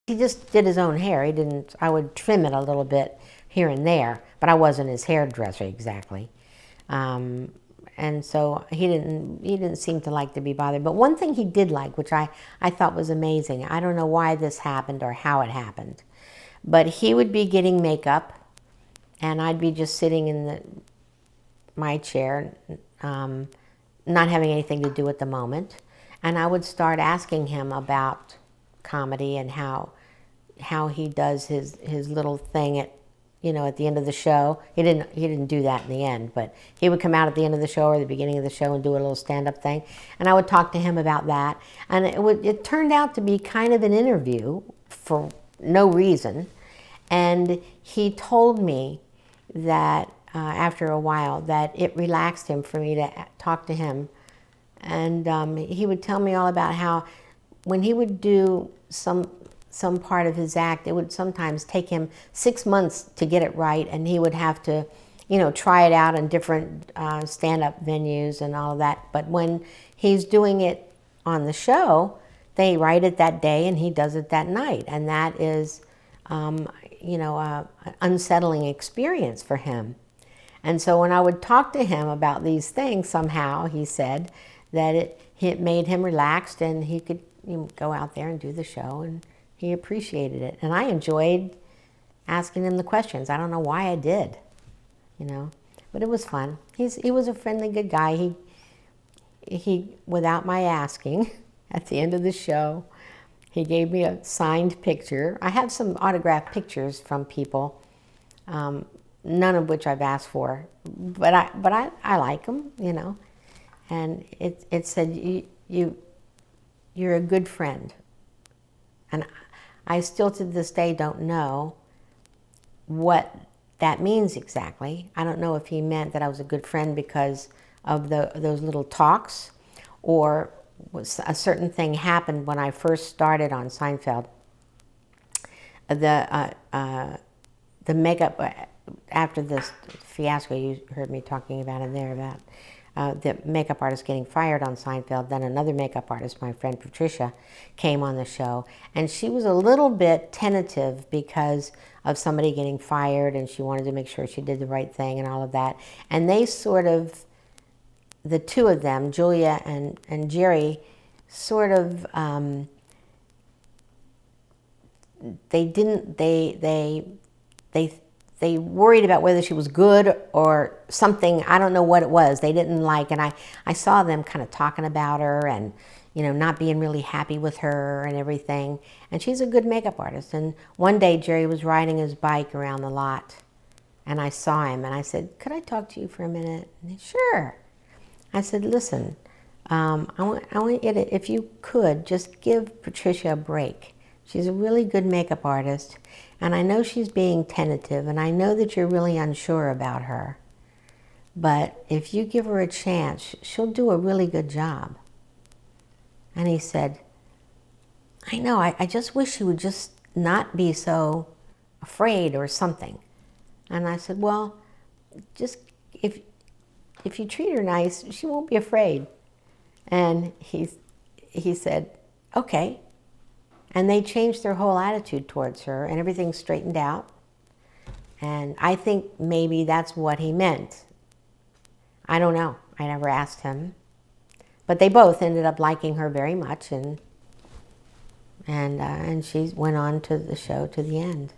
He just did his own hair. He didn't, I would trim it a little bit here and there, but I wasn't his hairdresser exactly. And so he didn't seem to like to be bothered. But one thing he did like, which I thought was amazing, I don't know why this happened or how it happened, but he would be getting makeup, and I'd be just sitting in my chair, not having anything to do at the moment, and I would start asking him about comedy and how he does his little thing at the end of the show. He didn't do that in the end, but he would come out at the end of the show or the beginning of the show and do a little stand-up thing, and I would talk to him about that, and it turned out to be kind of an interview for no reason. And he told me that after a while that it relaxed him for me to talk to him, and he would tell me all about how when he would do some part of his act, it would sometimes take him 6 months to get it right, and he would have to, try it out in different stand-up venues and all of that. But when he's doing it on the show, they write it that day and he does it that night, and that is, an unsettling experience for him. And so when I would talk to him about these things, somehow he said that it made him relaxed, and he could go out there and do the show, and he appreciated it. And I enjoyed asking him the questions. I don't know why I did, but it was fun. He was a friendly, good guy. He without my asking, at the end of the show, he gave me a signed picture. I have some autographed pictures from people, none of which I've asked for, but I like them, And it said, you're a good friend. And I still to this day don't know what that means exactly. I don't know if he meant that I was a good friend because of those little talks, or was a certain thing happened when I first started on Seinfeld. The makeup, after this fiasco you heard me talking about in there, about the makeup artist getting fired on Seinfeld, then another makeup artist, my friend Patricia, came on the show, and she was a little bit tentative because of somebody getting fired, and she wanted to make sure she did the right thing and all of that. And they sort of, the two of them, Julia and Jerry, sort of, they worried about whether she was good or something. I don't know what it was. They didn't like, and I saw them kind of talking about her and, not being really happy with her and everything. And she's a good makeup artist. And one day Jerry was riding his bike around the lot, and I saw him, and I said, "Could I talk to you for a minute?" And he, "Sure." I said, "Listen, I want you to, if you could, just give Patricia a break. She's a really good makeup artist, and I know she's being tentative, and I know that you're really unsure about her. But if you give her a chance, she'll do a really good job." And he said, "I know, I just wish she would just not be so afraid or something." And I said, "Well, just if you treat her nice, she won't be afraid." And he said, "Okay." And they changed their whole attitude towards her, and everything straightened out. And I think maybe that's what he meant. I don't know. I never asked him. But they both ended up liking her very much, and she went on to the show to the end.